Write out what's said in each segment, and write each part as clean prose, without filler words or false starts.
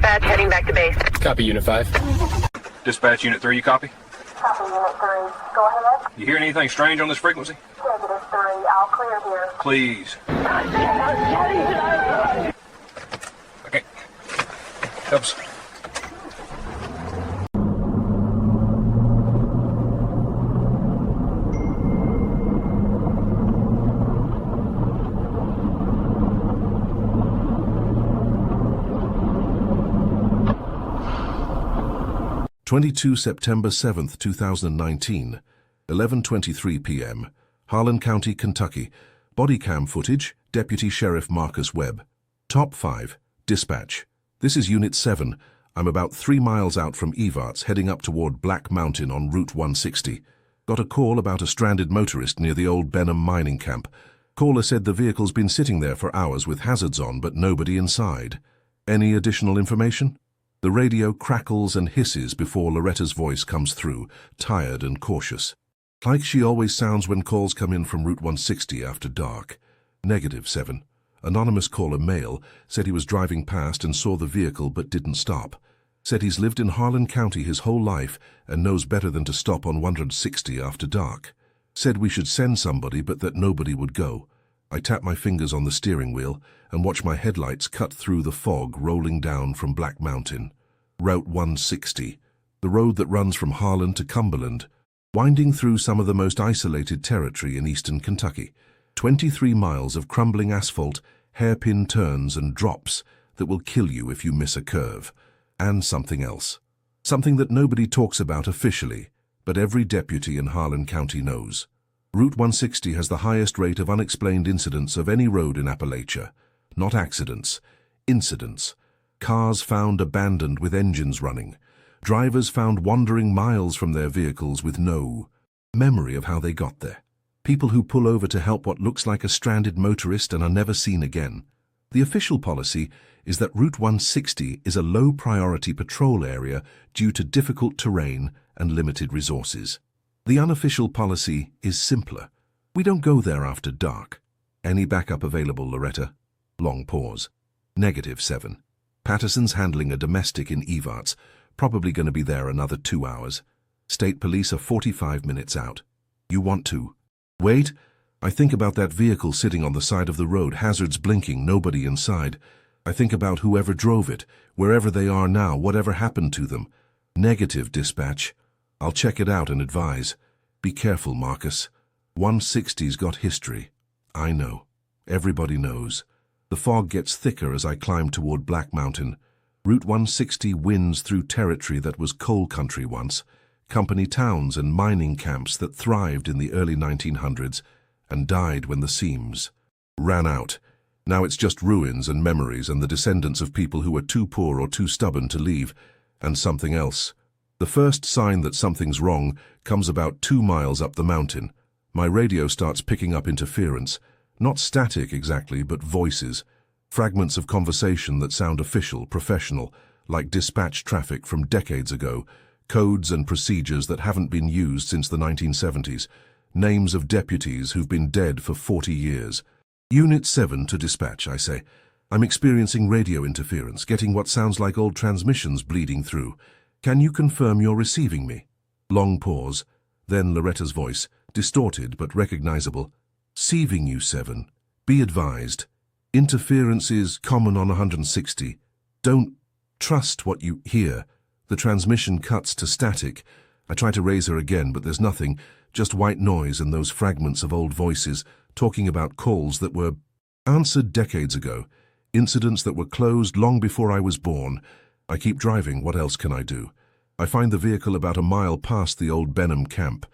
dispatch, heading back to base. Copy, Unit 5. Dispatch, Unit 3, you copy? Copy, Unit 3. Go ahead. You hearing anything strange on this frequency? Negative 3. I'll clear here. Please. Okay. Helps. September 7th, 2019, 11:23 p.m., Harlan County, Kentucky. Body cam footage, Deputy Sheriff Marcus Webb. Top 5, dispatch. This is Unit 7. I'm about 3 miles out from Evarts, heading up toward Black Mountain on Route 160. Got a call about a stranded motorist near the old Benham mining camp. Caller said the vehicle's been sitting there for hours with hazards on, but nobody inside. Any additional information? The radio crackles and hisses before Loretta's voice comes through, tired and cautious. Like she always sounds when calls come in from Route 160 after dark. Negative 7. Anonymous caller male said he was driving past and saw the vehicle but didn't stop. Said he's lived in Harlan County his whole life and knows better than to stop on 160 after dark. Said we should send somebody but that nobody would go. I tap my fingers on the steering wheel and watch my headlights cut through the fog rolling down from Black Mountain. Route 160, the road that runs from Harlan to Cumberland, winding through some of the most isolated territory in eastern Kentucky. 23 miles of crumbling asphalt, hairpin turns and drops that will kill you if you miss a curve. And something else. Something that nobody talks about officially, but every deputy in Harlan County knows. Route 160 has the highest rate of unexplained incidents of any road in Appalachia. Not accidents, incidents. Cars found abandoned with engines running. Drivers found wandering miles from their vehicles with no memory of how they got there. People who pull over to help what looks like a stranded motorist and are never seen again. The official policy is that Route 160 is a low-priority patrol area due to difficult terrain and limited resources. The unofficial policy is simpler. We don't go there after dark. Any backup available, Loretta? Long pause. Negative 7. Patterson's handling a domestic in Evarts, probably going to be there another 2 hours. State police are 45 minutes out. You want to? Wait, I think about that vehicle sitting on the side of the road, hazards blinking, nobody inside. I think about whoever drove it, wherever they are now, whatever happened to them. Negative, dispatch. I'll check it out and advise. Be careful, Marcus. 160's got history. I know. Everybody knows. The fog gets thicker as I climb toward Black Mountain. Route 160 winds through territory that was coal country once, company towns and mining camps that thrived in the early 1900s and died when the seams ran out. Now it's just ruins and memories and the descendants of people who were too poor or too stubborn to leave, and something else. The first sign that something's wrong comes about 2 miles up the mountain. My radio starts picking up interference. Not static exactly, but voices. Fragments of conversation that sound official, professional, like dispatch traffic from decades ago. Codes and procedures that haven't been used since the 1970s. Names of deputies who've been dead for 40 years. Unit 7 to dispatch, I say. I'm experiencing radio interference, getting what sounds like old transmissions bleeding through. Can you confirm you're receiving me? Long pause. Then Loretta's voice, distorted but recognizable. Receiving you, 7. Be advised. Interference is common on 160. Don't trust what you hear. The transmission cuts to static. I try to raise her again, but there's nothing, just white noise and those fragments of old voices talking about calls that were answered decades ago, incidents that were closed long before I was born. I keep driving, what else can I do? I find the vehicle about a mile past the old Benham camp.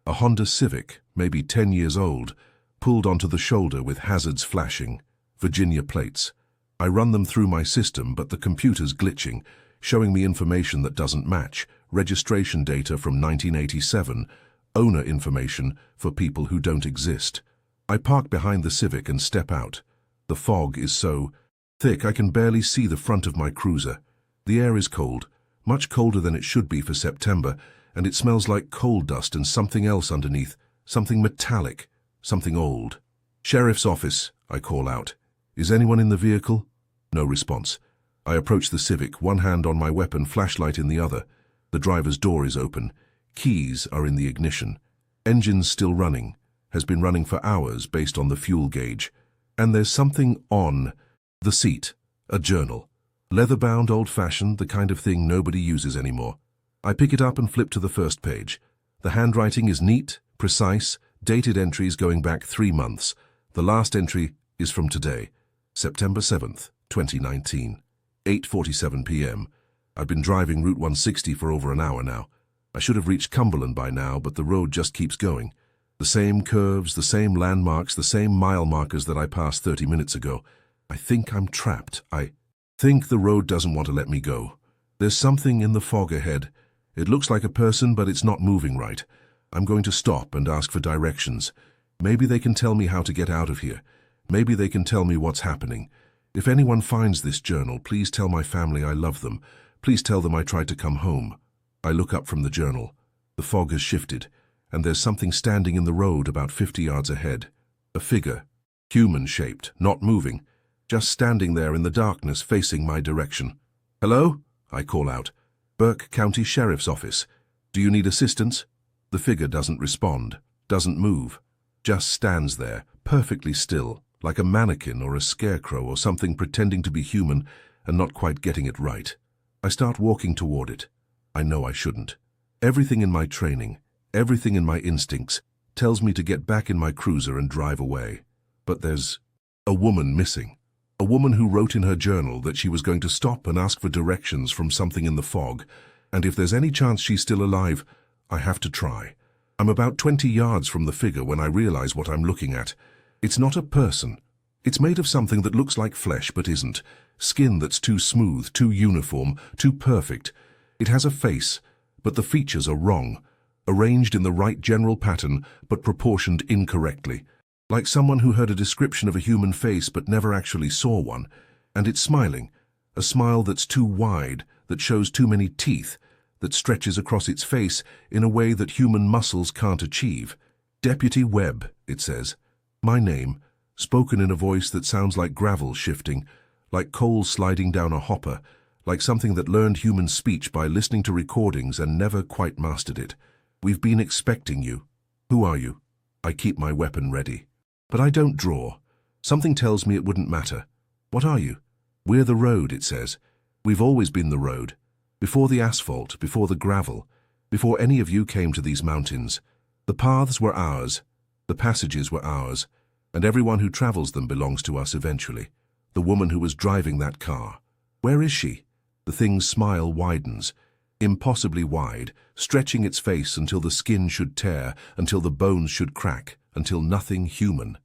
A Honda Civic, maybe 10 years old, pulled onto the shoulder with hazards flashing, Virginia plates. I run them through my system, but the computer's glitching, showing me information that doesn't match, registration data from 1987, owner information for people who don't exist. I park behind the Civic and step out. The fog is so thick I can barely see the front of my cruiser. The air is cold, much colder than it should be for September, and it smells like coal dust and something else underneath, something metallic, something old. Sheriff's office, I call out. Is anyone in the vehicle? No response. I approach the Civic, one hand on my weapon, flashlight in the other. The driver's door is open. Keys are in the ignition. Engine's still running. Has been running for hours based on the fuel gauge. And there's something on the seat. A journal. Leather-bound, old-fashioned, the kind of thing nobody uses anymore. I pick it up and flip to the first page. The handwriting is neat, precise, dated entries going back 3 months. The last entry is from today, September 7th, 2019, 8:47 p.m. I've been driving Route 160 for over an hour now. I should have reached Cumberland by now, but the road just keeps going. The same curves, the same landmarks, the same mile markers that I passed 30 minutes ago. I think I'm trapped. I think the road doesn't want to let me go. There's something in the fog ahead. It looks like a person, but it's not moving right. I'm going to stop and ask for directions. Maybe they can tell me how to get out of here. Maybe they can tell me what's happening. If anyone finds this journal, please tell my family I love them. Please tell them I tried to come home. I look up from the journal. The fog has shifted, and there's something standing in the road about 50 yards ahead. A figure, human-shaped, not moving, just standing there in the darkness facing my direction. "Hello?" I call out. "Burke County Sheriff's Office. Do you need assistance?" The figure doesn't respond, doesn't move, just stands there, perfectly still, like a mannequin or a scarecrow or something pretending to be human and not quite getting it right. I start walking toward it. I know I shouldn't. Everything in my training, everything in my instincts, tells me to get back in my cruiser and drive away. But there's a woman missing. A woman who wrote in her journal that she was going to stop and ask for directions from something in the fog, and if there's any chance she's still alive, I have to try. I'm about 20 yards from the figure when I realize what I'm looking at. It's not a person. It's made of something that looks like flesh but isn't. Skin that's too smooth, too uniform, too perfect. It has a face, but the features are wrong, arranged in the right general pattern but proportioned incorrectly. Like someone who heard a description of a human face but never actually saw one. And it's smiling, a smile that's too wide, that shows too many teeth, that stretches across its face in a way that human muscles can't achieve. Deputy Webb, it says. My name, spoken in a voice that sounds like gravel shifting, like coal sliding down a hopper, like something that learned human speech by listening to recordings and never quite mastered it. We've been expecting you. Who are you? I keep my weapon ready. But I don't draw. Something tells me it wouldn't matter. What are you? We're the road, it says. We've always been the road. Before the asphalt, before the gravel, before any of you came to these mountains. The paths were ours, the passages were ours, and everyone who travels them belongs to us eventually. The woman who was driving that car. Where is she? The thing's smile widens, impossibly wide, stretching its face until the skin should tear, until the bones should crack, until nothing human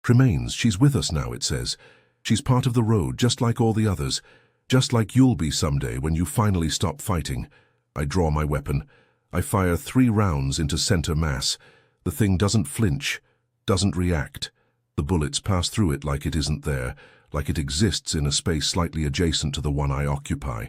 remains. She's with us now, it says. She's part of the road, just like all the others, just like you'll be someday when you finally stop fighting. I draw my weapon. I fire 3 rounds into center mass. The thing doesn't flinch, doesn't react. The bullets pass through it like it isn't there, like it exists in a space slightly adjacent to the one I occupy.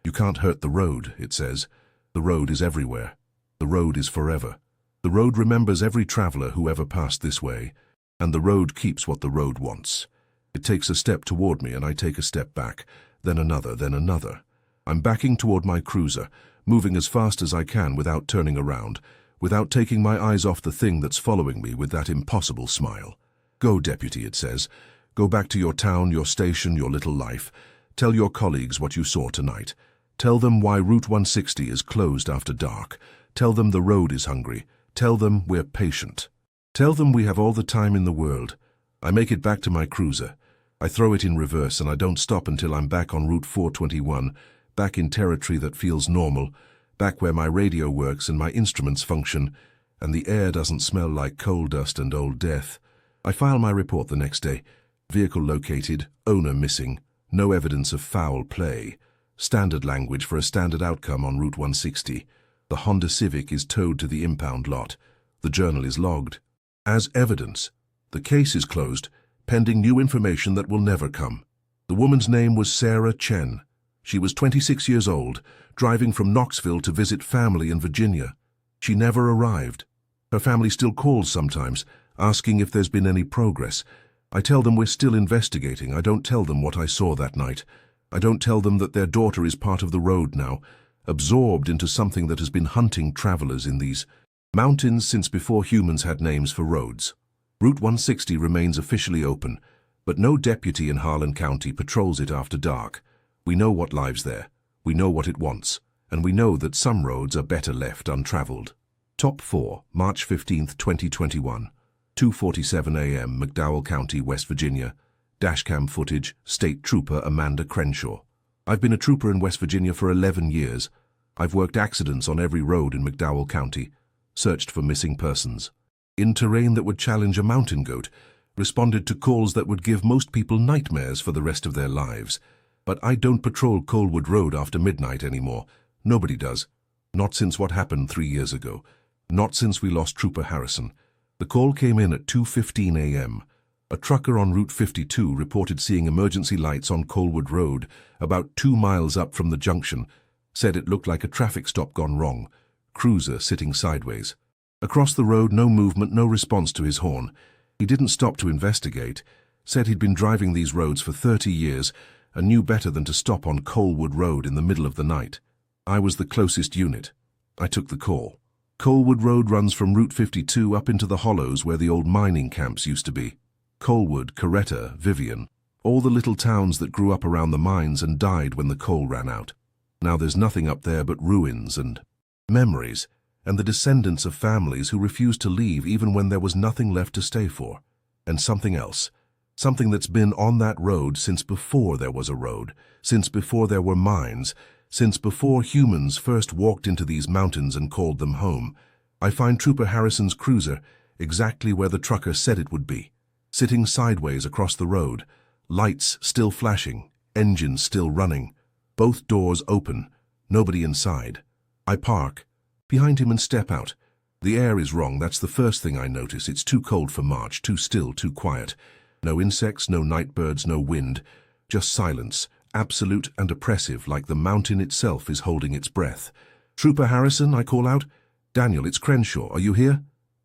You can't hurt the road, it says. The road is everywhere. The road is forever. The road remembers every traveler who ever passed this way, and the road keeps what the road wants. It takes a step toward me and I take a step back, then another, then another. I'm backing toward my cruiser, moving as fast as I can without turning around, without taking my eyes off the thing that's following me with that impossible smile. Go, deputy, it says. Go back to your town, your station, your little life. Tell your colleagues what you saw tonight. Tell them why Route 160 is closed after dark. Tell them the road is hungry. Tell them we're patient. Tell them we have all the time in the world. I make it back to my cruiser. I throw it in reverse and I don't stop until I'm back on Route 421, back in territory that feels normal, back where my radio works and my instruments function, and the air doesn't smell like coal dust and old death. I file my report the next day. Vehicle located, owner missing, no evidence of foul play. Standard language for a standard outcome on Route 160. The Honda Civic is towed to the impound lot. The journal is logged. As evidence, the case is closed, pending new information that will never come. The woman's name was Sarah Chen. She was 26 years old, driving from Knoxville to visit family in Virginia. She never arrived. Her family still calls sometimes, asking if there's been any progress. I tell them we're still investigating. I don't tell them what I saw that night. I don't tell them that their daughter is part of the road now, absorbed into something that has been hunting travelers in these mountains since before humans had names for roads. Route 160 remains officially open, but no deputy in Harlan County patrols it after dark. We know what lives there, we know what it wants, and we know that some roads are better left untraveled. Top 4, March 15, 2021, 2:47 a.m., McDowell County, West Virginia. Dashcam footage, State Trooper Amanda Crenshaw. I've been a trooper in West Virginia for 11 years. I've worked accidents on every road in McDowell County, searched for missing persons, in terrain that would challenge a mountain goat, responded to calls that would give most people nightmares for the rest of their lives. But I don't patrol Colewood Road after midnight anymore. Nobody does. Not since what happened 3 years ago. Not since we lost Trooper Harrison. The call came in at 2:15 a.m. A trucker on Route 52 reported seeing emergency lights on Colewood Road, about 2 miles up from the junction, said it looked like a traffic stop gone wrong, cruiser sitting sideways. Across the road, no movement, no response to his horn. He didn't stop to investigate, said he'd been driving these roads for 30 years and knew better than to stop on Colewood Road in the middle of the night. I was the closest unit. I took the call. Colewood Road runs from Route 52 up into the hollows where the old mining camps used to be. Colewood, Coretta, Vivian, all the little towns that grew up around the mines and died when the coal ran out. Now there's nothing up there but ruins and memories, and the descendants of families who refused to leave even when there was nothing left to stay for. And something else, something that's been on that road since before there was a road, since before there were mines, since before humans first walked into these mountains and called them home. I find Trooper Harrison's cruiser exactly where the trucker said it would be. Sitting sideways across the road, lights still flashing, engines still running, both doors open, nobody inside. I park behind him and step out. The air is wrong, that's the first thing I notice. It's too cold for March, too still, too quiet. No insects, no night birds, no wind, just silence, absolute and oppressive, like the mountain itself is holding its breath. "Trooper Harrison," I call out. "Daniel, it's Crenshaw, are you here?"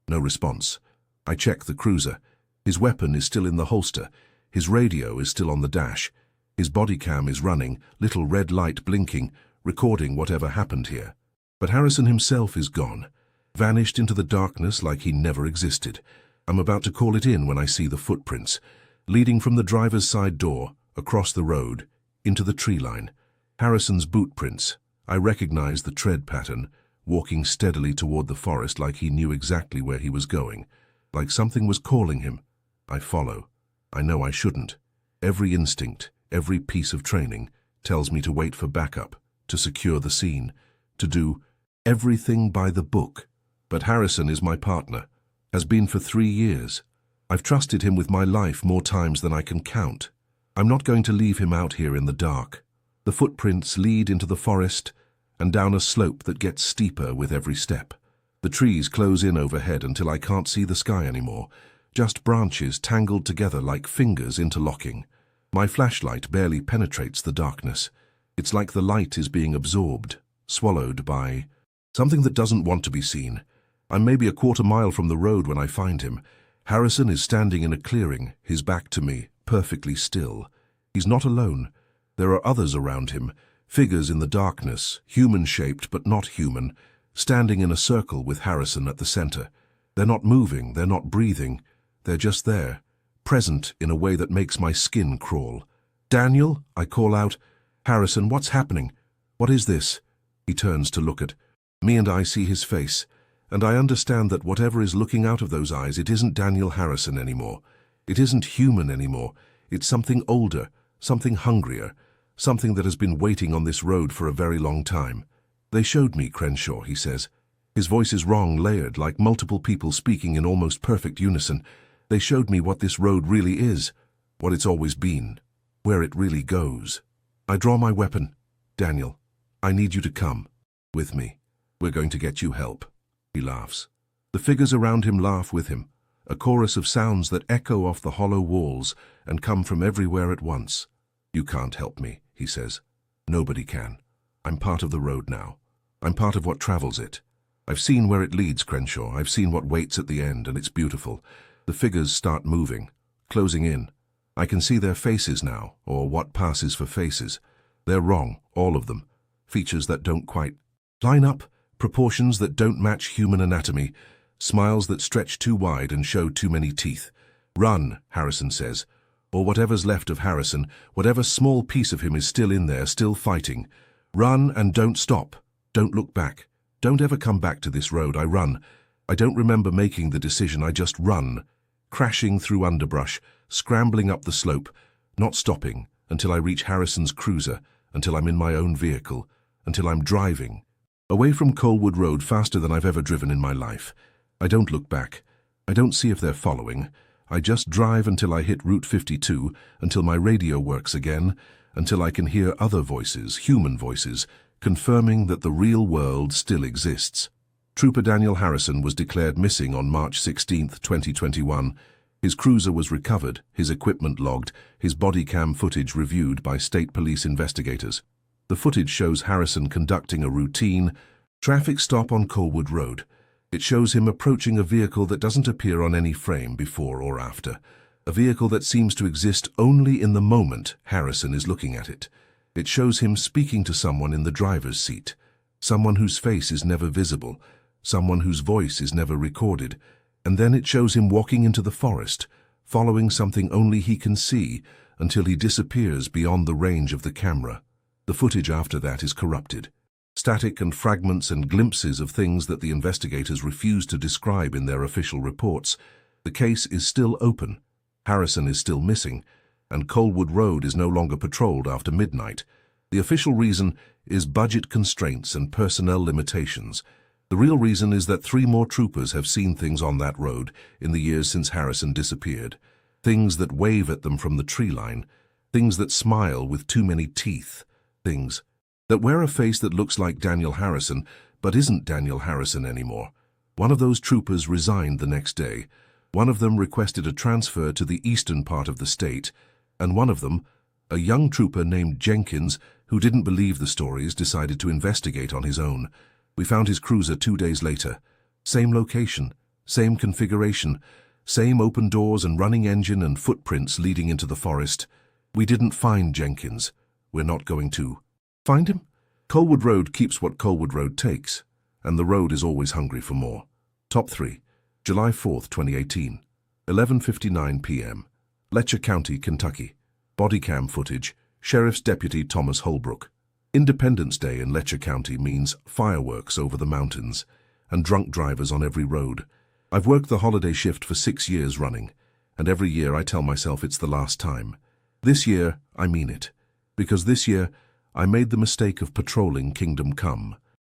No response. I check the cruiser. His weapon is still in the holster. His radio is still on the dash. His body cam is running, little red light blinking, recording whatever happened here. But Harrison himself is gone, vanished into the darkness like he never existed. I'm about to call it in when I see the footprints, leading from the driver's side door, across the road, into the tree line. Harrison's boot prints. I recognize the tread pattern, walking steadily toward the forest like he knew exactly where he was going, like something was calling him. I follow. I know I shouldn't. Every instinct, every piece of training tells me to wait for backup, to secure the scene, to do everything by the book. But Harrison is my partner, has been for 3 years. I've trusted him with my life more times than I can count. I'm not going to leave him out here in the dark. The footprints lead into the forest and down a slope that gets steeper with every step. The trees close in overhead until I can't see the sky anymore, just branches tangled together like fingers interlocking. My flashlight barely penetrates the darkness. It's like the light is being absorbed, swallowed by something that doesn't want to be seen. I'm maybe a quarter mile from the road when I find him. Harrison is standing in a clearing, his back to me, perfectly still. He's not alone. There are others around him, figures in the darkness, human-shaped but not human, standing in a circle with Harrison at the center. They're not moving, they're not breathing. They're just there, present in a way that makes my skin crawl. "Daniel," I call out. "Harrison, what's happening? What is this?" He turns to look at me and I see his face, and I understand that whatever is looking out of those eyes, it isn't Daniel Harrison anymore. It isn't human anymore. It's something older, something hungrier, something that has been waiting on this road for a very long time. "They showed me, Crenshaw," he says. His voice is wrong, layered, like multiple people speaking in almost perfect unison. "They showed me what this road really is, what it's always been, where it really goes." I draw my weapon. "Daniel, I need you to come with me. We're going to get you help." He laughs. The figures around him laugh with him, a chorus of sounds that echo off the hollow walls and come from everywhere at once. "You can't help me," he says. "Nobody can. I'm part of the road now. I'm part of what travels it. I've seen where it leads, Crenshaw. I've seen what waits at the end, and it's beautiful." The figures start moving, closing in. I can see their faces now, or what passes for faces. They're wrong, all of them. Features that don't quite line up, proportions that don't match human anatomy, smiles that stretch too wide and show too many teeth. Run, Harrison says. Or whatever's left of Harrison, whatever small piece of him is still in there, still fighting. Run and don't stop. Don't look back. Don't ever come back to this road. I run. I don't remember making the decision. I just run. Crashing through underbrush, scrambling up the slope, not stopping until I reach Harrison's cruiser, until I'm in my own vehicle, until I'm driving. Away from Colewood Road faster than I've ever driven in my life. I don't look back. I don't see if they're following. I just drive until I hit Route 52, until my radio works again, until I can hear other voices, human voices, confirming that the real world still exists. Trooper Daniel Harrison was declared missing on March 16, 2021. His cruiser was recovered, his equipment logged, his body cam footage reviewed by state police investigators. The footage shows Harrison conducting a routine traffic stop on Colewood Road. It shows him approaching a vehicle that doesn't appear on any frame before or after, a vehicle that seems to exist only in the moment Harrison is looking at it. It shows him speaking to someone in the driver's seat, someone whose face is never visible, someone whose voice is never recorded, and then it shows him walking into the forest, following something only he can see, until he disappears beyond the range of the camera. The footage after that is corrupted. Static and fragments and glimpses of things that the investigators refuse to describe in their official reports. The case is still open. Harrison is still missing, and Colewood Road is no longer patrolled after midnight. The official reason is budget constraints and personnel limitations. The real reason is that 3 more troopers have seen things on that road in the years since Harrison disappeared. Things that wave at them from the tree line. Things that smile with too many teeth. Things that wear a face that looks like Daniel Harrison, but isn't Daniel Harrison anymore. One of those troopers resigned the next day. One of them requested a transfer to the eastern part of the state, and one of them, a young trooper named Jenkins, who didn't believe the stories, decided to investigate on his own. We found his cruiser 2 days later. Same location, same configuration, same open doors and running engine and footprints leading into the forest. We didn't find Jenkins. We're not going to find him. Colewood Road keeps what Colewood Road takes, and the road is always hungry for more. Top 3. July 4th, 2018. 11:59 p.m. Letcher County, Kentucky. Body cam footage. Sheriff's Deputy Thomas Holbrook. Independence Day in Letcher County means fireworks over the mountains and drunk drivers on every road. I've worked the holiday shift for 6 years running, and every year I tell myself it's the last time. This year, I mean it, because this year I made the mistake of patrolling Kingdom Come.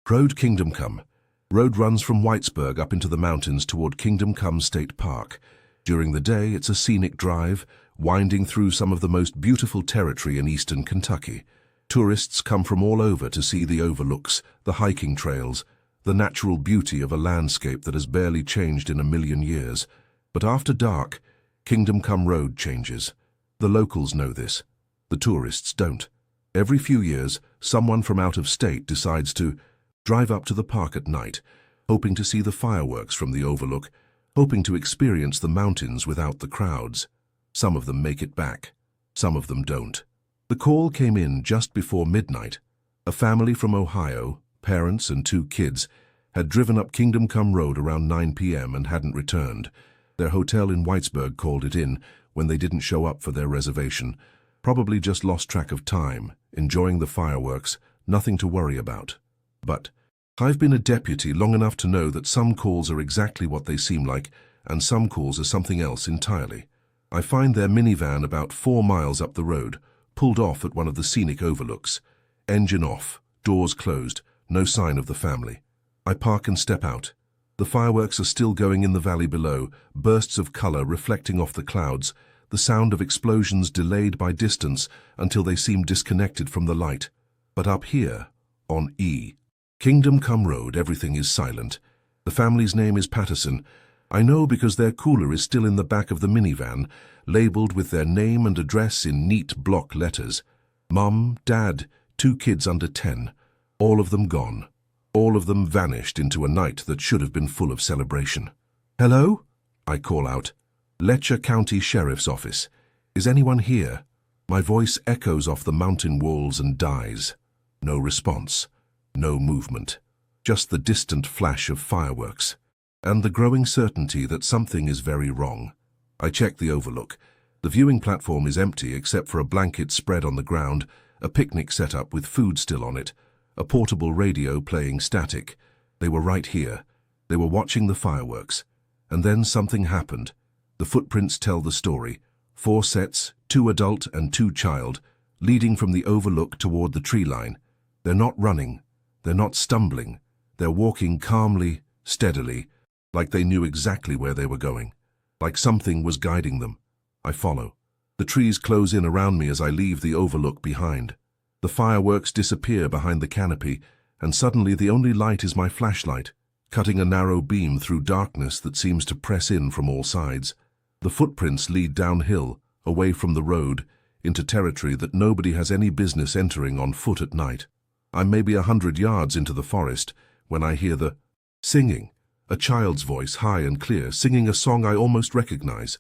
Road Kingdom Come. Road runs from Whitesburg up into the mountains toward Kingdom Come State Park. During the day, it's a scenic drive, winding through some of the most beautiful territory in eastern Kentucky. Tourists come from all over to see the overlooks, the hiking trails, the natural beauty of a landscape that has barely changed in 1,000,000 years. But after dark, Kingdom Come Road changes. The locals know this. The tourists don't. Every few years, someone from out of state decides to drive up to the park at night, hoping to see the fireworks from the overlook, hoping to experience the mountains without the crowds. Some of them make it back. Some of them don't. The call came in just before midnight. A family from Ohio, parents and 2 kids, had driven up Kingdom Come Road around 9 p.m. and hadn't returned. Their hotel in Whitesburg called it in when they didn't show up for their reservation. Probably just lost track of time, enjoying the fireworks, nothing to worry about. But I've been a deputy long enough to know that some calls are exactly what they seem like, and some calls are something else entirely. I find their minivan about 4 miles up the road, pulled off at one of the scenic overlooks. Engine off, doors closed, no sign of the family. I park and step out. The fireworks are still going in the valley below, bursts of color reflecting off the clouds, the sound of explosions delayed by distance until they seem disconnected from the light. But up here, on E, Kingdom Come Road, everything is silent. The family's name is Patterson. I know because their cooler is still in the back of the minivan, labeled with their name and address in neat block letters. Mum, Dad, 2 kids under 10. All of them gone. All of them vanished into a night that should have been full of celebration. "Hello?" I call out. "Letcher County Sheriff's Office. Is anyone here?" My voice echoes off the mountain walls and dies. No response. No movement. Just the distant flash of fireworks. And the growing certainty that something is very wrong. I check the overlook. The viewing platform is empty except for a blanket spread on the ground, a picnic set up with food still on it, a portable radio playing static. They were right here. They were watching the fireworks. And then something happened. The footprints tell the story. 4 sets, 2 adult and 2 child, leading from the overlook toward the tree line. They're not running. They're not stumbling. They're walking calmly, steadily, like they knew exactly where they were going. Like something was guiding them. I follow. The trees close in around me as I leave the overlook behind. The fireworks disappear behind the canopy, and suddenly the only light is my flashlight, cutting a narrow beam through darkness that seems to press in from all sides. The footprints lead downhill, away from the road, into territory that nobody has any business entering on foot at night. I'm maybe 100 yards into the forest when I hear the singing, a child's voice, high and clear, singing a song I almost recognize.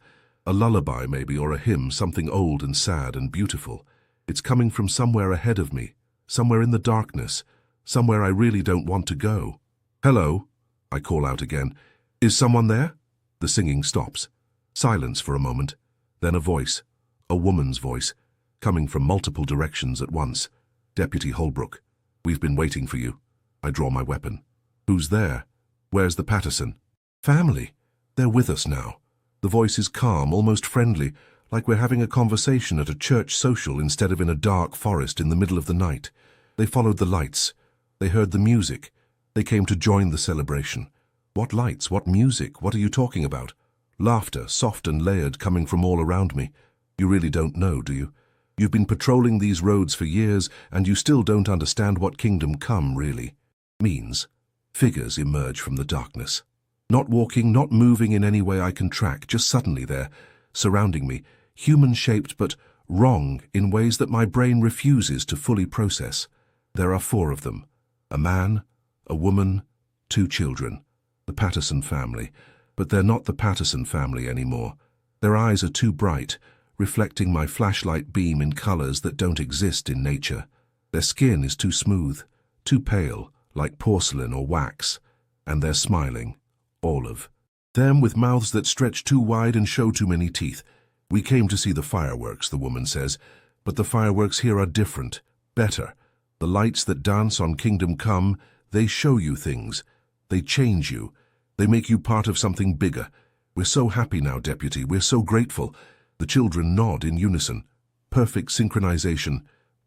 A lullaby maybe, or a hymn, something old and sad and beautiful. It's coming from somewhere ahead of me, somewhere in the darkness, somewhere I really don't want to go. Hello, I call out again. Is someone there? The singing stops. Silence for a moment, then a voice, a woman's voice, coming from multiple directions at once. Deputy Holbrook, we've been waiting for you. I draw my weapon. Who's there? Where's the Patterson? Family. They're with us now. The voice is calm, almost friendly, like we're having a conversation at a church social instead of in a dark forest in the middle of the night. They followed the lights. They heard the music. They came to join the celebration. What lights? What music? What are you talking about? Laughter, soft and layered, coming from all around me. You really don't know, do you? You've been patrolling these roads for years, and you still don't understand what Kingdom Come really means. Figures emerge from the darkness. Not walking, not moving in any way I can track, just suddenly there, surrounding me, human-shaped but wrong in ways that my brain refuses to fully process. There are 4 of them. A man, a woman, 2 children. The Patterson family. But they're not the Patterson family anymore. Their eyes are too bright, reflecting my flashlight beam in colors that don't exist in nature. Their skin is too smooth, too pale, like porcelain or wax. And they're smiling. All of them with mouths that stretch too wide and show too many teeth. We came to see the fireworks, the woman says, but the fireworks here are different, better. The lights that dance on Kingdom Come, they show you things. They change you. They make you part of something bigger. We're so happy now, Deputy. We're so grateful. The children nod in unison. Perfect synchronization.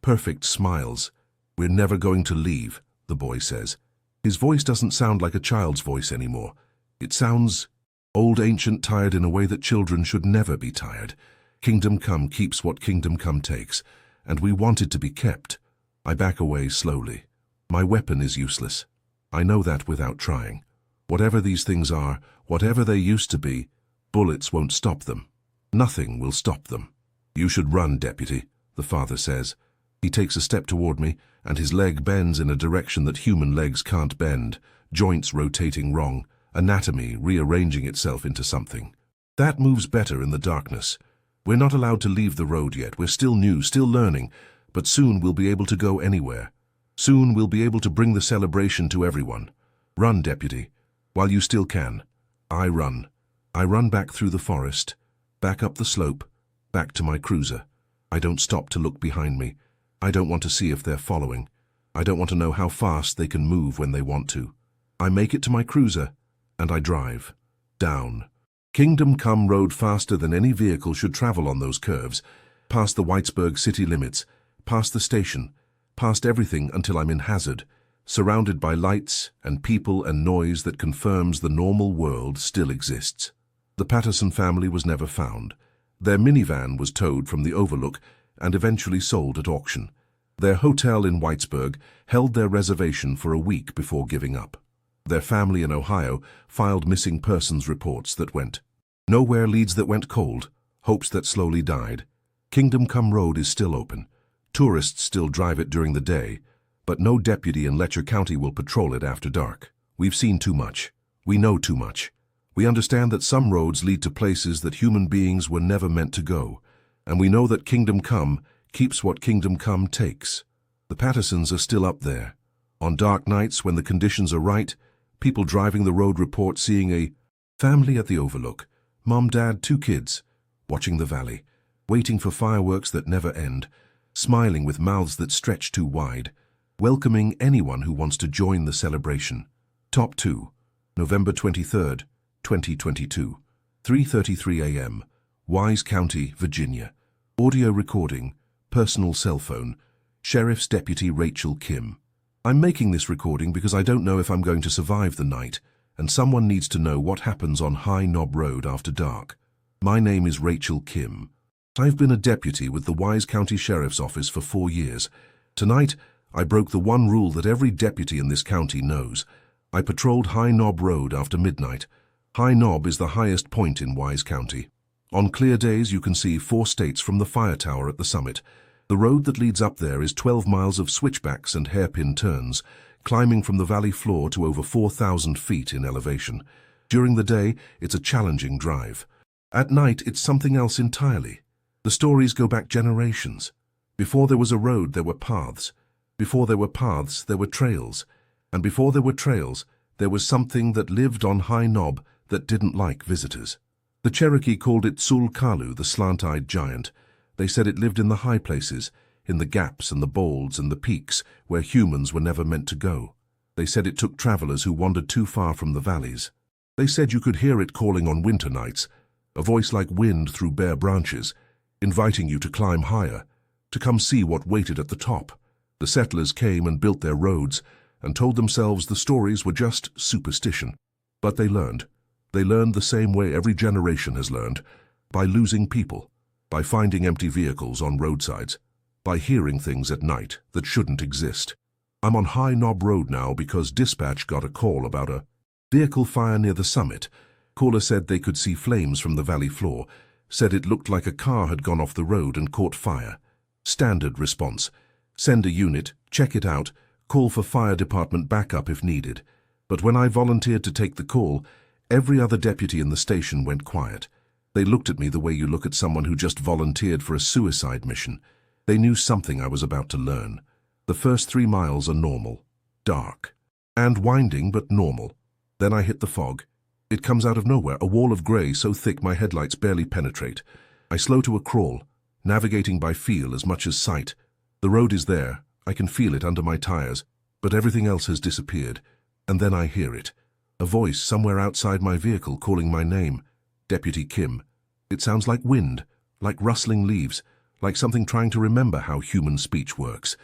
Perfect smiles. We're never going to leave, the boy says. His voice doesn't sound like a child's voice anymore. It sounds old, ancient, tired in a way that children should never be tired. Kingdom Come keeps what Kingdom Come takes, and we want it to be kept. I back away slowly. My weapon is useless. I know that without trying. Whatever these things are, whatever they used to be, bullets won't stop them. Nothing will stop them. You should run, Deputy, the father says. He takes a step toward me, and his leg bends in a direction that human legs can't bend, joints rotating wrong, anatomy rearranging itself into something. That moves better in the darkness. We're not allowed to leave the road yet. We're still new, still learning, but soon we'll be able to go anywhere. Soon we'll be able to bring the celebration to everyone. Run, Deputy. While you still can. I run. I run back through the forest, back up the slope, back to my cruiser. I don't stop to look behind me. I don't want to see if they're following. I don't want to know how fast they can move when they want to. I make it to my cruiser, and I drive. Down. Kingdom Come Road faster than any vehicle should travel on those curves, past the Whitesburg city limits, past the station, past everything until I'm in Hazard, surrounded by lights and people and noise that confirms the normal world still exists. The Patterson family was never found. Their minivan was towed from the overlook and eventually sold at auction. Their hotel in Whitesburg held their reservation for a week before giving up. Their family in Ohio filed missing persons reports that went nowhere, leads that went cold, hopes that slowly died. Kingdom Come Road is still open. Tourists still drive it during the day, but no deputy in Letcher County will patrol it after dark. We've seen too much. We know too much. We understand that some roads lead to places that human beings were never meant to go, And we know that Kingdom Come keeps what Kingdom Come takes. The Pattersons are still up there. On dark nights when the conditions are right, people driving the road report seeing a family at the overlook, mom, dad, 2 kids, watching the valley, waiting for fireworks that never end, smiling with mouths that stretch too wide, welcoming anyone who wants to join the celebration. Top 2, November 23rd, 2022, 3:33 a.m., Wise County, Virginia. Audio recording, personal cell phone, Sheriff's Deputy Rachel Kim. I'm making this recording because I don't know if I'm going to survive the night, and someone needs to know what happens on High Knob Road after dark. My name is Rachel Kim. I've been a deputy with the Wise County Sheriff's Office for 4 years. Tonight, I broke the one rule that every deputy in this county knows. I patrolled High Knob Road after midnight. High Knob is the highest point in Wise County. On clear days, you can see 4 states from the fire tower at the summit. The road that leads up there is 12 miles of switchbacks and hairpin turns, climbing from the valley floor to over 4,000 feet in elevation. During the day, it's a challenging drive. At night, it's something else entirely. The stories go back generations. Before there was a road, there were paths. Before there were paths, there were trails. And before there were trails, there was something that lived on High Knob that didn't like visitors. The Cherokee called it Sulkalu, the slant-eyed giant. They said it lived in the high places, in the gaps and the bolds and the peaks where humans were never meant to go. They said it took travelers who wandered too far from the valleys. They said you could hear it calling on winter nights, a voice like wind through bare branches, inviting you to climb higher, to come see what waited at the top. The settlers came and built their roads and told themselves the stories were just superstition. But they learned. They learned the same way every generation has learned, by losing people, by finding empty vehicles on roadsides, by hearing things at night that shouldn't exist. I'm on High Knob Road now because dispatch got a call about a vehicle fire near the summit. Caller said they could see flames from the valley floor, said it looked like a car had gone off the road and caught fire. Standard response: send a unit, check it out, call for fire department backup if needed. But when I volunteered to take the call, every other deputy in the station went quiet. They looked at me the way you look at someone who just volunteered for a suicide mission. They knew something I was about to learn. The first 3 miles are normal, dark, and winding but normal. Then I hit the fog. It comes out of nowhere, a wall of grey so thick my headlights barely penetrate. I slow to a crawl, navigating by feel as much as sight. The road is there, I can feel it under my tires, but everything else has disappeared. And then I hear it. A voice somewhere outside my vehicle calling my name. Deputy Kim. It sounds like wind, like rustling leaves, like something trying to remember how human speech works.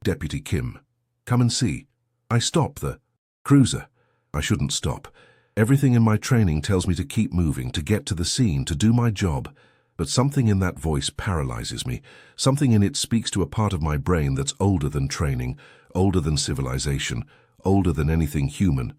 Deputy Kim. Come and see. I stop the cruiser. I shouldn't stop. Everything in my training tells me to keep moving, to get to the scene, to do my job. But something in that voice paralyzes me. Something in it speaks to a part of my brain that's older than training, older than civilization, older than anything human.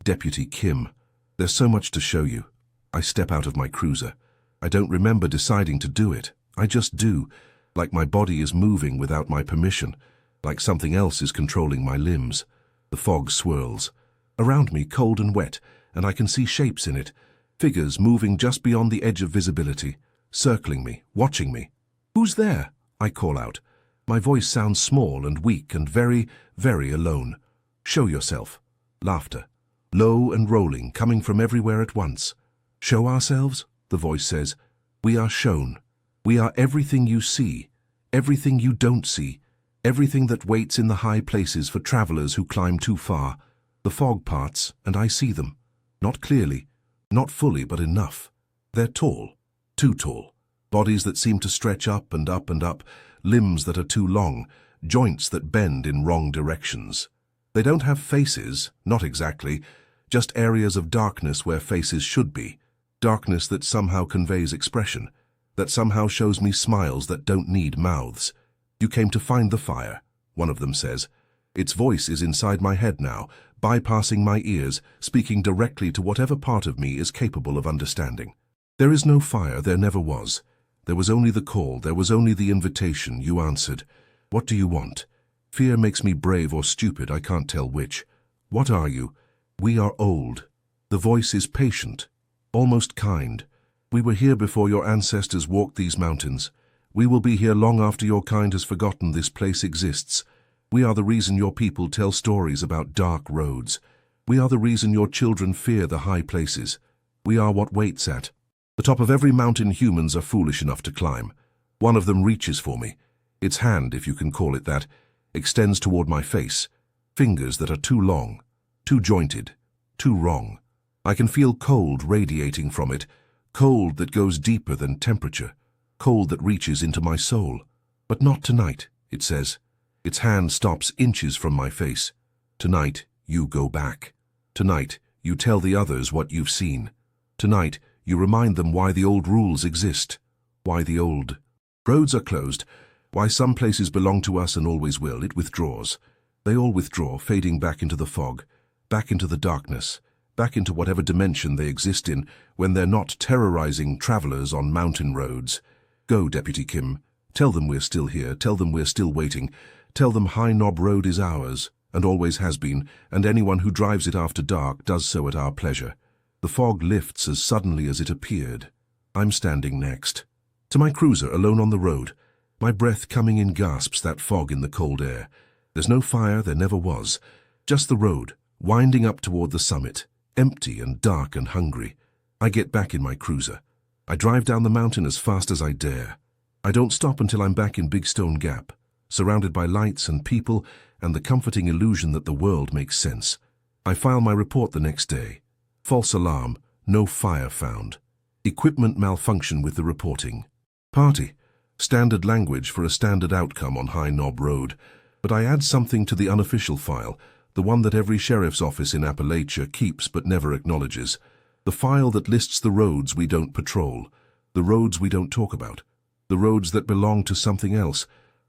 Deputy Kim. There's so much to show you. I step out of my cruiser. I don't remember deciding to do it. I just do, like my body is moving without my permission, like something else is controlling my limbs. The fog swirls. Around me, cold and wet, and I can see shapes in it, figures moving just beyond the edge of visibility, circling me, watching me. Who's there? I call out. My voice sounds small and weak and very, very alone. Show yourself. Laughter. Low and rolling, coming from everywhere at once. Show ourselves? The voice says. We are shown. We are everything you see, everything you don't see, everything that waits in the high places for travelers who climb too far. The fog parts, and I see them. Not clearly, not fully, but enough. They're tall, too tall. Bodies that seem to stretch up and up and up, limbs that are too long, joints that bend in wrong directions. They don't have faces, not exactly, just areas of darkness where faces should be. Darkness that somehow conveys expression, that somehow shows me smiles that don't need mouths. You came to find the fire, one of them says. Its voice is inside my head now, bypassing my ears, speaking directly to whatever part of me is capable of understanding. There is no fire, there never was. There was only the call, there was only the invitation. You answered. What do you want? Fear makes me brave or stupid, I can't tell which. What are you? We are old. The voice is patient, almost kind. We were here before your ancestors walked these mountains. We will be here long after your kind has forgotten this place exists. We are the reason your people tell stories about dark roads. We are the reason your children fear the high places. We are what waits at the top of every mountain humans are foolish enough to climb. One of them reaches for me. Its hand, if you can call it that, extends toward my face. Fingers that are too long, too jointed, too wrong. I can feel cold radiating from it, cold that goes deeper than temperature, cold that reaches into my soul. But not tonight, it says. Its hand stops inches from my face. Tonight, you go back. Tonight, you tell the others what you've seen. Tonight, you remind them why the old rules exist, why the old roads are closed, why some places belong to us and always will. It withdraws. They all withdraw, fading back into the fog, back into the darkness, back into whatever dimension they exist in when they're not terrorizing travelers on mountain roads. Go, Deputy Kim. Tell them we're still here. Tell them we're still waiting. Tell them High Knob Road is ours, and always has been, and anyone who drives it after dark does so at our pleasure. The fog lifts as suddenly as it appeared. I'm standing next. To my cruiser, alone on the road. My breath coming in gasps, that fog in the cold air. There's no fire, there never was. Just the road, winding up toward the summit, empty and dark and hungry. I get back in my cruiser. I drive down the mountain as fast as I dare. I don't stop until I'm back in Big Stone Gap, surrounded by lights and people and the comforting illusion that the world makes sense. I file my report the next day. False alarm, no fire found. Equipment malfunction with the reporting. Party, standard language for a standard outcome on High Knob Road. But I add something to the unofficial file, the one that every sheriff's office in Appalachia keeps but never acknowledges. The file that lists the roads we don't patrol, the roads we don't talk about, the roads that belong to something else.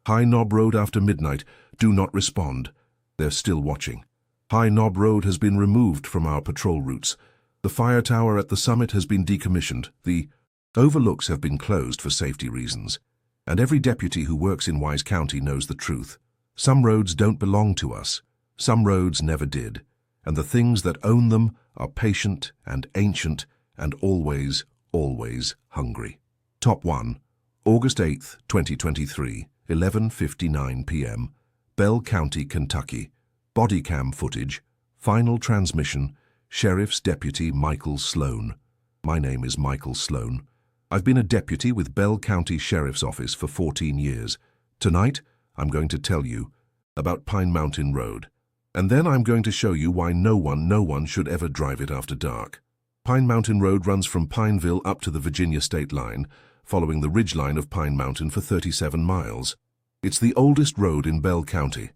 High Knob Road after midnight, do not respond. They're still watching. High Knob Road has been removed from our patrol routes. The fire tower at the summit has been decommissioned. The overlooks have been closed for safety reasons. And every deputy who works in Wise County knows the truth. Some roads don't belong to us. Some roads never did. And the things that own them are patient and ancient and always, always hungry. Top 1. August 8th, 2023, 11:59 p.m. Bell County, Kentucky. Body cam footage. Final transmission. Sheriff's Deputy Michael Sloan. My name is Michael Sloan. I've been a deputy with Bell County Sheriff's Office for 14 years. Tonight, I'm going to tell you about Pine Mountain Road. And then I'm going to show you why no one should ever drive it after dark. Pine Mountain Road runs from Pineville up to the Virginia state line, following the ridgeline of Pine Mountain for 37 miles. It's the oldest road in Bell County,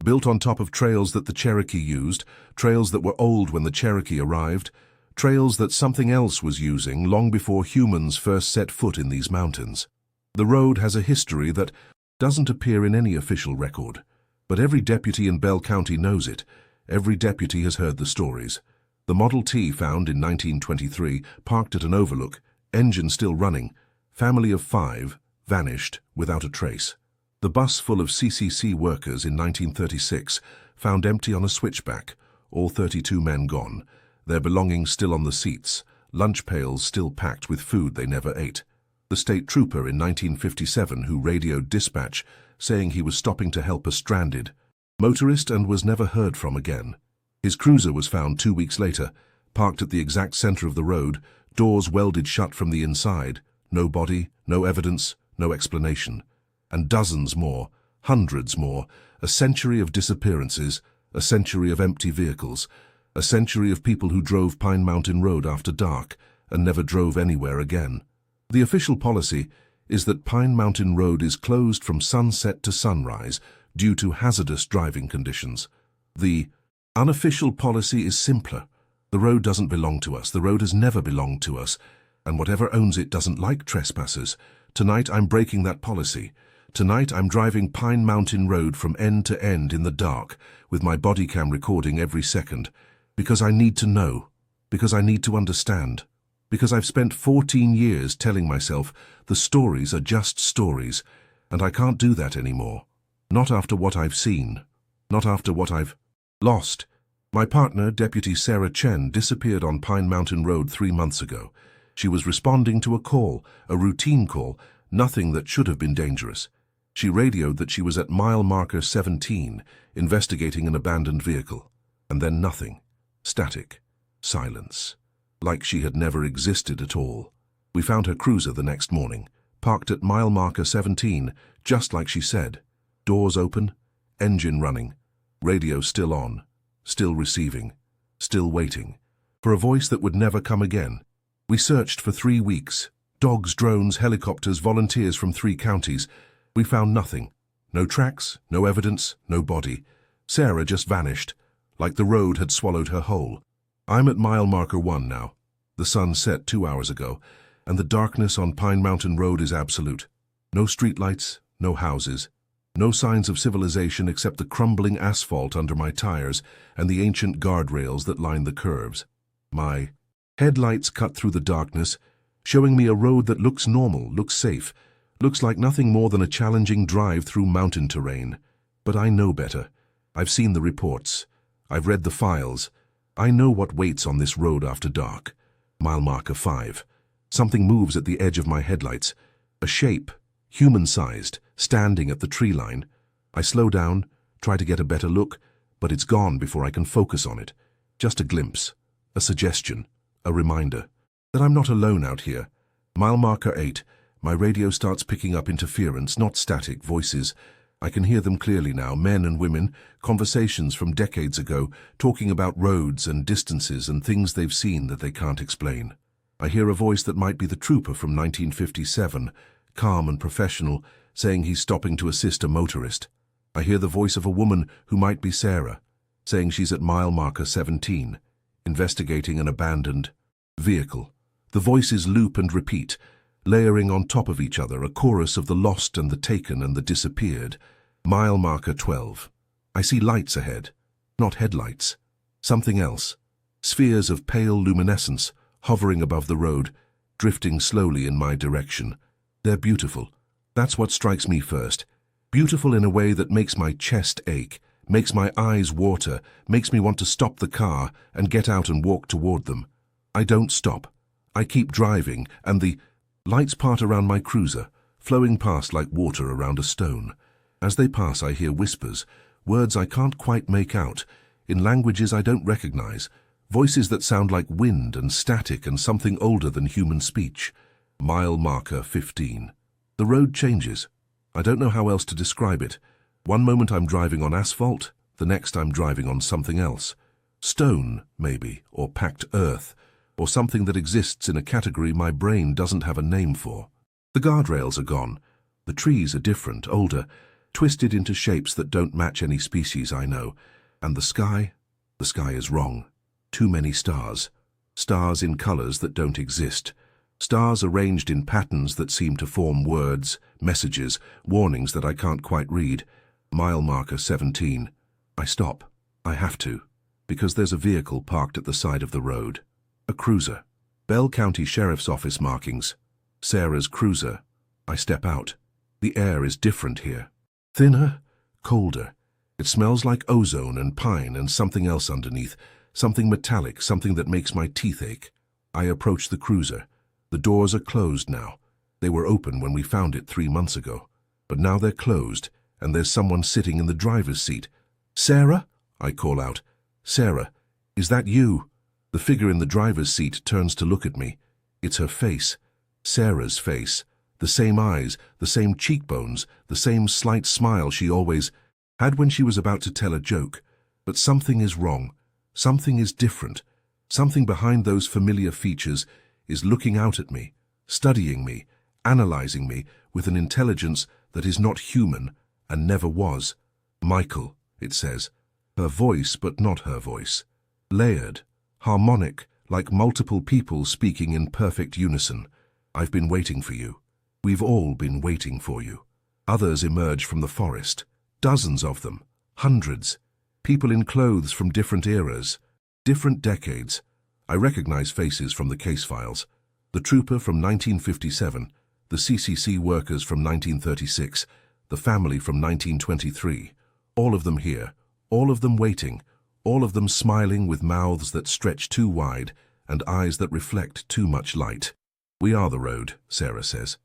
built on top of trails that the Cherokee used, trails that were old when the Cherokee arrived, trails that something else was using long before humans first set foot in these mountains. The road has a history that doesn't appear in any official record, but every deputy in Bell County knows it. Every deputy has heard the stories. The Model T found in 1923, parked at an overlook, engine still running, family of 5, vanished without a trace. The bus full of CCC workers in 1936, found empty on a switchback, all 32 men gone, their belongings still on the seats, lunch pails still packed with food they never ate. The state trooper in 1957 who radioed dispatch, saying he was stopping to help a stranded motorist and was never heard from again. His cruiser was found 2 weeks later, parked at the exact center of the road, doors welded shut from the inside, no body, no evidence, no explanation. And dozens more, hundreds more, a century of disappearances, a century of empty vehicles, a century of people who drove Pine Mountain Road after dark and never drove anywhere again. The official policy is that Pine Mountain Road is closed from sunset to sunrise due to hazardous driving conditions. The unofficial policy is simpler. The road doesn't belong to us. The road has never belonged to us. And whatever owns it doesn't like trespassers. Tonight I'm breaking that policy. Tonight I'm driving Pine Mountain Road from end to end in the dark, with my body cam recording every second, because I need to know, because I need to understand, because I've spent 14 years telling myself the stories are just stories, and I can't do that anymore. Not after what I've seen, not after what I've lost. My partner, Deputy Sarah Chen, disappeared on Pine Mountain Road 3 months ago. She was responding to a call, a routine call, nothing that should have been dangerous. She radioed that she was at mile marker 17, investigating an abandoned vehicle. And then nothing. Static. Silence. Like she had never existed at all. We found her cruiser the next morning, parked at mile marker 17, just like she said. Doors open, engine running, radio still on, still receiving, still waiting, for a voice that would never come again. We searched for 3 weeks. Dogs, drones, helicopters, volunteers from 3 counties. We found nothing. No tracks, no evidence, no body. Sarah just vanished, like the road had swallowed her whole. I'm at mile marker 1 now. The sun set 2 hours ago, and the darkness on Pine Mountain Road is absolute. No streetlights, no houses. No signs of civilization except the crumbling asphalt under my tires and the ancient guardrails that line the curves. My headlights cut through the darkness, showing me a road that looks normal, looks safe, looks like nothing more than a challenging drive through mountain terrain. But I know better. I've seen the reports. I've read the files. I know what waits on this road after dark. Mile marker 5. Something moves at the edge of my headlights. A shape, human-sized, standing at the tree line. I slow down, try to get a better look, but it's gone before I can focus on it. Just a glimpse, a suggestion, a reminder that I'm not alone out here. Mile marker 8. My radio starts picking up interference, not static voices. I can hear them clearly now, men and women, conversations from decades ago, talking about roads and distances and things they've seen that they can't explain. I hear a voice that might be the trooper from 1957, calm and professional, saying he's stopping to assist a motorist. I hear the voice of a woman who might be Sarah, saying she's at mile marker 17, investigating an abandoned vehicle. The voices loop and repeat, layering on top of each other, a chorus of the lost and the taken and the disappeared. Mile marker 12. I see lights ahead, not headlights. Something else. Spheres of pale luminescence, hovering above the road, drifting slowly in my direction. They're beautiful. That's what strikes me first. Beautiful in a way that makes my chest ache, makes my eyes water, makes me want to stop the car and get out and walk toward them. I don't stop. I keep driving, and the lights part around my cruiser, flowing past like water around a stone. As they pass, I hear whispers, words I can't quite make out, in languages I don't recognize, voices that sound like wind and static and something older than human speech. Mile marker 15. The road changes. I don't know how else to describe it. One moment I'm driving on asphalt, the next I'm driving on something else. Stone, maybe, or packed earth, or something that exists in a category my brain doesn't have a name for. The guardrails are gone. The trees are different, older, twisted into shapes that don't match any species I know. And the sky is wrong. Too many stars. Stars in colors that don't exist. Stars arranged in patterns that seem to form words, messages, warnings that I can't quite read. Mile marker 17. I stop. I have to. Because there's a vehicle parked at the side of the road. A cruiser. Bell County Sheriff's Office markings. Sarah's cruiser. I step out. The air is different here. Thinner, colder. It smells like ozone and pine and something else underneath. Something metallic, something that makes my teeth ache. I approach the cruiser. The doors are closed now. They were open when we found it 3 months ago. But now they're closed, and there's someone sitting in the driver's seat. Sarah? I call out. Sarah, is that you? The figure in the driver's seat turns to look at me. It's her face. Sarah's face. The same eyes, the same cheekbones, the same slight smile she always had when she was about to tell a joke. But something is wrong. Something is different. Something behind those familiar features is looking out at me, studying me, analyzing me with an intelligence that is not human and never was. Michael, it says. Her voice, but not her voice. Layered, harmonic, like multiple people speaking in perfect unison. I've been waiting for you. We've all been waiting for you. Others emerge from the forest. Dozens of them. Hundreds. People in clothes from different eras. Different decades. I recognize faces from the case files. The trooper from 1957, the CCC workers from 1936, the family from 1923. All of them here, all of them waiting, all of them smiling with mouths that stretch too wide and eyes that reflect too much light. We are the road, Sarah says.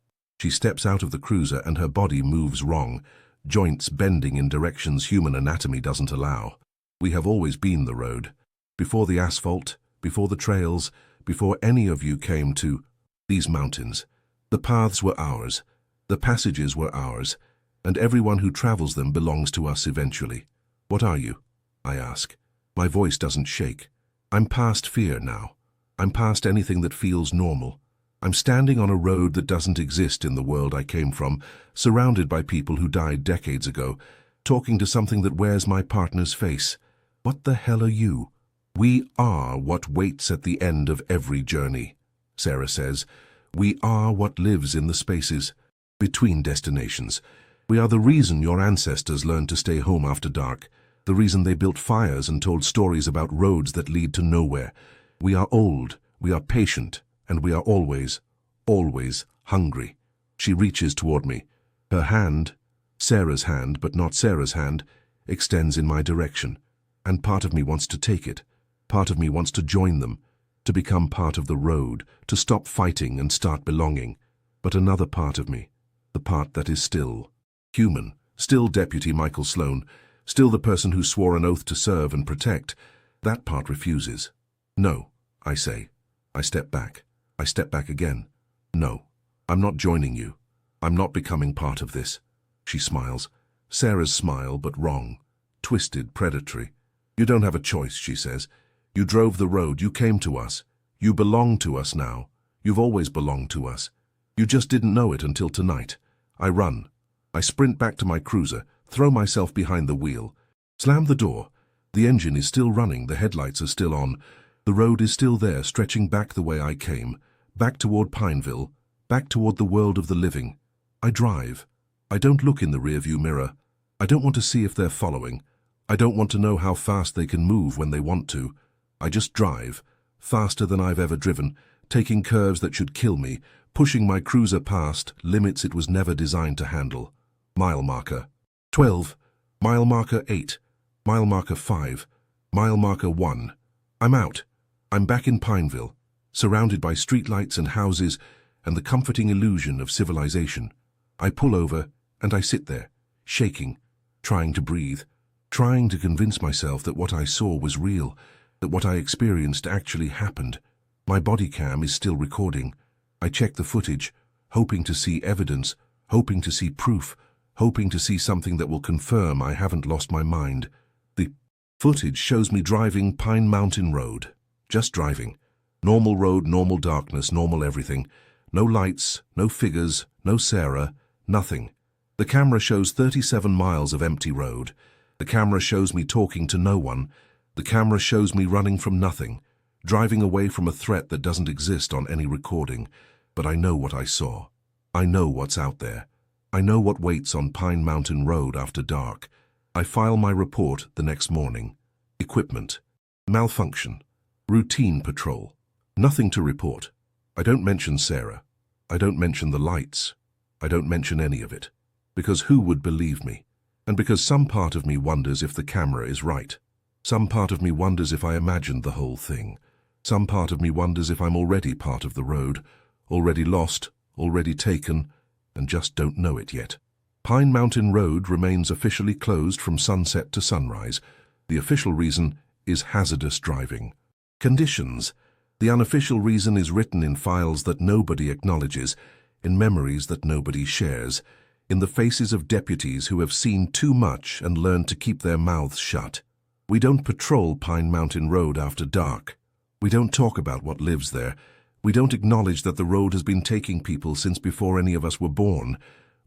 She steps out of the cruiser and her body moves wrong, joints bending in directions human anatomy doesn't allow. We have always been the road. Before the asphalt, before the trails, before any of you came to these mountains. The paths were ours, the passages were ours, and everyone who travels them belongs to us eventually. What are you? I ask. My voice doesn't shake. I'm past fear now. I'm past anything that feels normal. I'm standing on a road that doesn't exist in the world I came from, surrounded by people who died decades ago, talking to something that wears my partner's face. What the hell are you? We are what waits at the end of every journey, Sarah says. We are what lives in the spaces between destinations. We are the reason your ancestors learned to stay home after dark, the reason they built fires and told stories about roads that lead to nowhere. We are old, we are patient, and we are always, always hungry. She reaches toward me. Her hand, Sarah's hand, but not Sarah's hand, extends in my direction, and part of me wants to take it. Part of me wants to join them, to become part of the road, to stop fighting and start belonging. But another part of me, the part that is still human, still Deputy Michael Sloan, still the person who swore an oath to serve and protect, that part refuses. No, I say. I step back. I step back again. No, I'm not joining you. I'm not becoming part of this. She smiles. Sarah's smile, but wrong. Twisted, predatory. You don't have a choice, she says. You drove the road, you came to us. You belong to us now. You've always belonged to us. You just didn't know it until tonight. I run. I sprint back to my cruiser, throw myself behind the wheel. Slam the door. The engine is still running, the headlights are still on. The road is still there, stretching back the way I came. Back toward Pineville. Back toward the world of the living. I drive. I don't look in the rearview mirror. I don't want to see if they're following. I don't want to know how fast they can move when they want to. I just drive, faster than I've ever driven, taking curves that should kill me, pushing my cruiser past limits it was never designed to handle. Mile marker 12, mile marker 8, mile marker 5, mile marker 1. I'm out. I'm back in Pineville, surrounded by streetlights and houses and the comforting illusion of civilization. I pull over and I sit there, shaking, trying to breathe, trying to convince myself that what I saw was real, that what I experienced actually happened. My body cam is still recording. I check the footage, hoping to see evidence, hoping to see proof, hoping to see something that will confirm I haven't lost my mind. The footage shows me driving Pine Mountain Road. Just driving. Normal road, normal darkness, normal everything. No lights, no figures, no Sarah, nothing. The camera shows 37 miles of empty road. The camera shows me talking to no one. The camera shows me running from nothing, driving away from a threat that doesn't exist on any recording. But I know what I saw. I know what's out there. I know what waits on Pine Mountain Road after dark. I file my report the next morning. Equipment. Malfunction. Routine patrol. Nothing to report. I don't mention Sarah. I don't mention the lights. I don't mention any of it. Because who would believe me? And because some part of me wonders if the camera is right. Some part of me wonders if I imagined the whole thing. Some part of me wonders if I'm already part of the road, already lost, already taken, and just don't know it yet. Pine Mountain Road remains officially closed from sunset to sunrise. The official reason is hazardous driving. Conditions. The unofficial reason is written in files that nobody acknowledges, in memories that nobody shares, in the faces of deputies who have seen too much and learned to keep their mouths shut. We don't patrol Pine Mountain Road after dark. We don't talk about what lives there. We don't acknowledge that the road has been taking people since before any of us were born.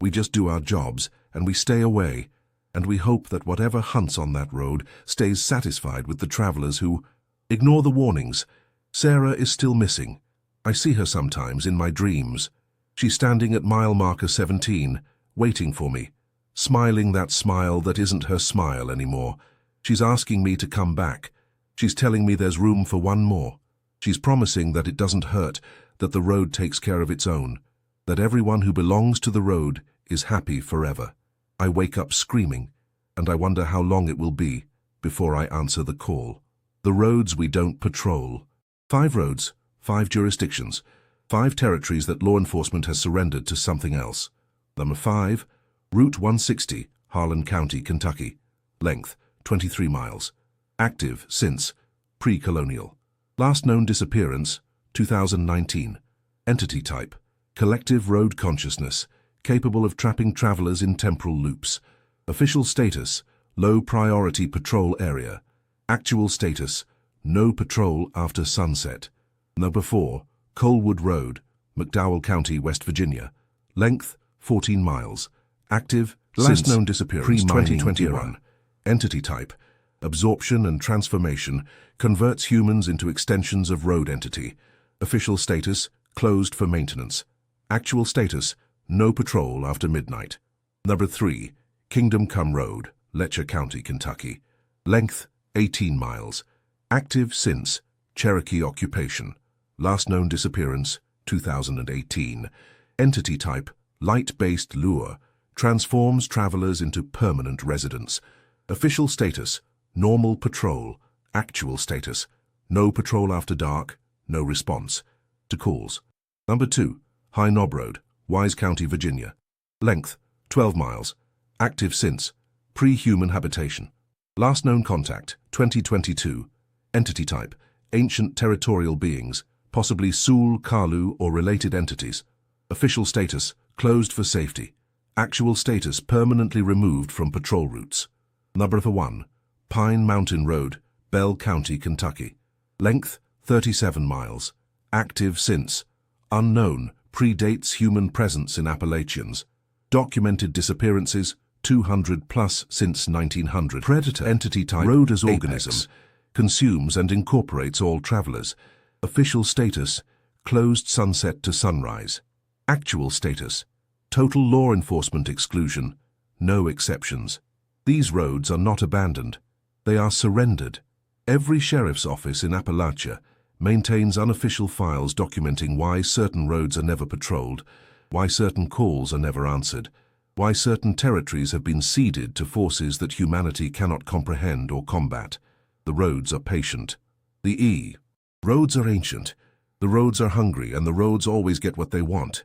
We just do our jobs, and we stay away, and we hope that whatever hunts on that road stays satisfied with the travelers who ignore the warnings. Sarah is still missing. I see her sometimes in my dreams. She's standing at mile marker 17, waiting for me, smiling that smile that isn't her smile anymore. She's asking me to come back. She's telling me there's room for one more. She's promising that it doesn't hurt, that the road takes care of its own, that everyone who belongs to the road is happy forever. I wake up screaming, and I wonder how long it will be before I answer the call. The roads we don't patrol. 5 roads, 5 jurisdictions. 5 territories that law enforcement has surrendered to something else. Number 5, Route 160, Harlan County, Kentucky. Length, 23 miles. Active since pre-colonial. Last known disappearance, 2019. Entity type, collective road consciousness, capable of trapping travelers in temporal loops. Official status, low priority patrol area. Actual status, no patrol after sunset. Number 4, Colewood Road, McDowell County, West Virginia. Length, 14 miles. Active Last known disappearance, pre-mining 2021. Entity type, absorption and transformation, converts humans into extensions of road entity. Official status, closed for maintenance. Actual status, no patrol after midnight. Number 3, Kingdom Come Road, Letcher County, Kentucky. Length, 18 miles. Active since Cherokee occupation. Last known disappearance, 2018. Entity type, light-based lure, transforms travelers into permanent residents. Official status, normal patrol. Actual status, no patrol after dark, no response to calls. Number 2, High Knob Road, Wise County, Virginia. Length, 12 miles. Active since pre-human habitation. Last known contact, 2022. Entity type, ancient territorial beings, possibly Sul, Kalu, or related entities. Official status, closed for safety. Actual status, permanently removed from patrol routes. Number 1, Pine Mountain Road, Bell County, Kentucky. Length, 37 miles. Active since unknown, predates human presence in Appalachians. Documented disappearances, 200 plus since 1900. Predator entity type, road as organism, consumes and incorporates all travelers. Official status, closed sunset to sunrise. Actual status, total law enforcement exclusion, no exceptions. These roads are not abandoned. They are surrendered. Every sheriff's office in Appalachia maintains unofficial files documenting why certain roads are never patrolled, why certain calls are never answered, why certain territories have been ceded to forces that humanity cannot comprehend or combat. The roads are patient. The E. Roads are ancient. The roads are hungry, and the roads always get what they want.